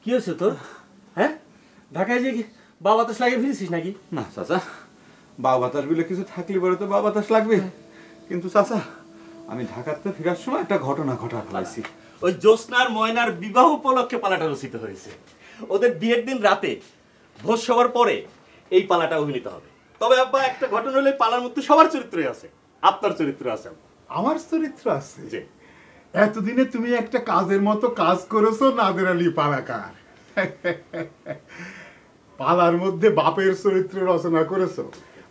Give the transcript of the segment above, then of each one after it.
কি হয়েছে তোর? হ্যাঁ, ঢাকায় যে বাবা বাতাস লাগিয়ে ফিরেছিস নাকি? না চাচা, বাবা বাতাস বলে কিছু থাকলে পরে তো বাবা বাতাস লাগবে। কিন্তু চাচা, আমি ঢাকাতে ফেরার সময় একটা ঘটনা ঘটা ফেলাইছি। ওই জ্যোৎস্নার ময়নার বিবাহ উপলক্ষে পালাটা রচিত হয়েছে। ওদের বিয়ের দিন রাতে ভোজ সবার পরে এই পালাটা অভিনীত হবে। তবে আব্বা, একটা ঘটনা হলে পালার মধ্যে সবার চরিত্রই আছে, আপনার চরিত্র আছে। আমার চরিত্র আছে? জি। এতদিনে তুমি একটা কাজের মতো কাজ করেছো নাদের আলী পালাকার। পালার মধ্যে বাপের চরিত্র রচনা করেছো।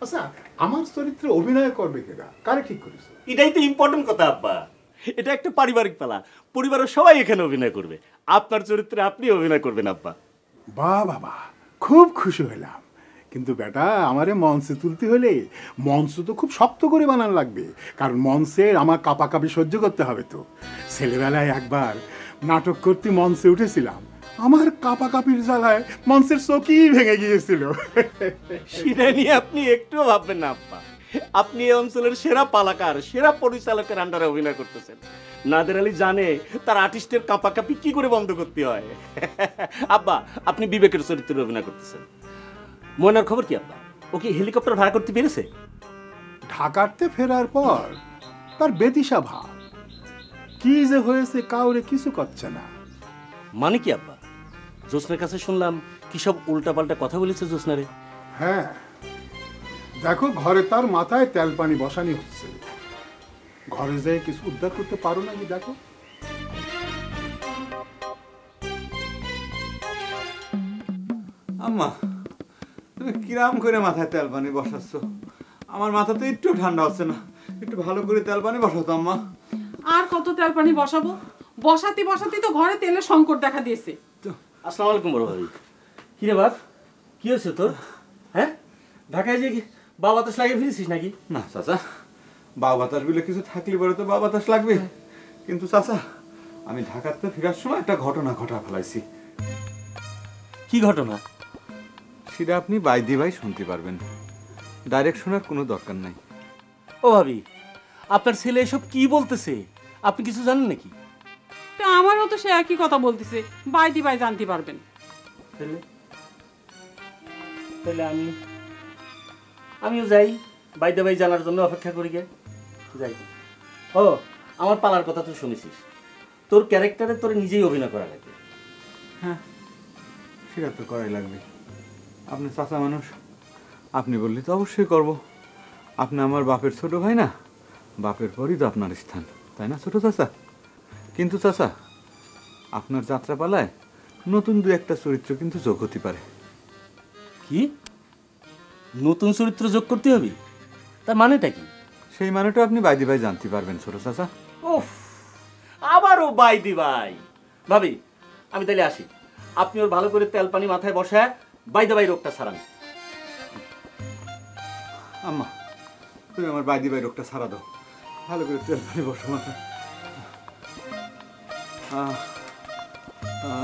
আচ্ছা, আমার চরিত্রে অভিনয় করবে কেনা, কারে ঠিক করেছো? এটাই তো ইম্পর্টেন্ট কথা আব্বা। এটা একটা পারিবারিক পালা, পরিবারের সবাই এখানে অভিনয় করবে। আপনার চরিত্রে আপনি অভিনয় করবেন আব্বা। বাহ বাবা, খুব খুশি হলাম। কিন্তু বেটা, আমারে মঞ্চে তুলতে হলে মঞ্চ তো খুব শক্ত করে বানানো লাগবে, কারণ মঞ্চে আমার কাঁপাকাঁপি সহ্য করতে হবে। তো ছেলেবেলায় একবার নাটক করতে মঞ্চে উঠেছিলাম, আমার কাঁপাকাঁপির জ্বালায় মঞ্চের চৌকি ভেঙে গিয়েছিল। সেটা নিয়ে আপনি একটুও ভাববেন না আব্বা। আপনি এই অঞ্চলের সেরা পালাকার, সেরা পরিচালকের আন্ডারে অভিনয় করতেছেন। নাদের আলী জানে তার আর্টিস্টের কাঁপাকাঁপি কি করে বন্ধ করতে হয়। আব্বা, আপনি বিবেকের চরিত্রে অভিনয় করতেছেন। ময়নার খবর কি আব্বা? ও কি হেলিকপ্টার ভাড়া করতে পেরেছে? ঢাকাতে ফেরার পর তার বেদিশা ভাব, কি যে হয়েছে কাউরে কিছু করছে না। মানে কি আব্বা? জ্যোৎস্নার কাছে শুনলাম কি সব উল্টাপাল্টা কথা বলেছে জ্যোৎস্নারে। হ্যাঁ, দেখো, ঘরে তার মাথায় তেল পানি বসানি হচ্ছে। ঘরে যেয়ে কিছু উদ্ধার করতে পারো না? দেখো, আম্মা, তুমি কিরাম করে মাথায় তেল পানি বসাচ্ছ? আমার মাথা তো একটু ঠান্ডা হচ্ছে না। একটু ভালো করে তেল পানি বসাতো আম্মা। আর কত তেল পানি বসাবো? বসাতে বসাতে তো ঘরে তেলের সংকট দেখা দিয়েছে। আসসালামু আলাইকুম বড় ভাই। কি রে বাপ, কি হয়েছে তোর? হ্যাঁ, ঢাকায় যে বাবা বাতাস লাগিয়ে ফিরেছিস নাকি? না চাচা, বাবা বাতাস বলে কিছু থাকলে পরে তো বাবা বাতাস লাগবে। কিন্তু চাচা, আমি ঢাকাতে ফেরার সময় একটা ঘটনা ঘটা ফেলাইছি। কি ঘটনা? সেটা আপনি বাইদি ভাই শুনতে পারবেন, ডাইরেক্ট শোনার কোনো দরকার নাই। ও ভাবি, আপনার ছেলে এসব কি বলতেছে? আপনি কিছু জানেন নাকি? তো আমারও তো সে একই কথা বলতেছে, বাইদি ভাই জানতে পারবেন। তাহলে তাহলে আমিও যাই, বাইদা ভাই জানার জন্য অপেক্ষা করি গে। যাই। ও, আমার পালার কথা তো শুনেছিস। তোর ক্যারেক্টারে তোর নিজেই অভিনয় করা লাগবে। হ্যাঁ, সেটা তো করাই লাগবে। আপনি চাচা মানুষ, আপনি বললে তো অবশ্যই করব। আপনি আমার বাপের ছোট ভাই না? বাপের পরই তো আপনার স্থান, তাই না ছোট চাচা? কিন্তু চাচা, আপনার যাত্রাপালায় নতুন দু একটা চরিত্র কিন্তু যোগ হতে পারে। কি নতুন চরিত্র যোগ করতে হবে? তার মানেটা কি? সেই মানেটা আপনি বাইদি ভাই জানতে পারবেন ছোট চাচা। উফ, আবারও বাইদি ভাই। ভাবি, আমি তাহলে আসি। আপনি ওর ভালো করে তেল পানি মাথায় বসায় বাইদা ভাই রোগটা সারান। আম্মা, তুমি আমার বাইদি ভাই রোগটা সারা দাও, ভালো করে তেল পানি বসো মাথায়।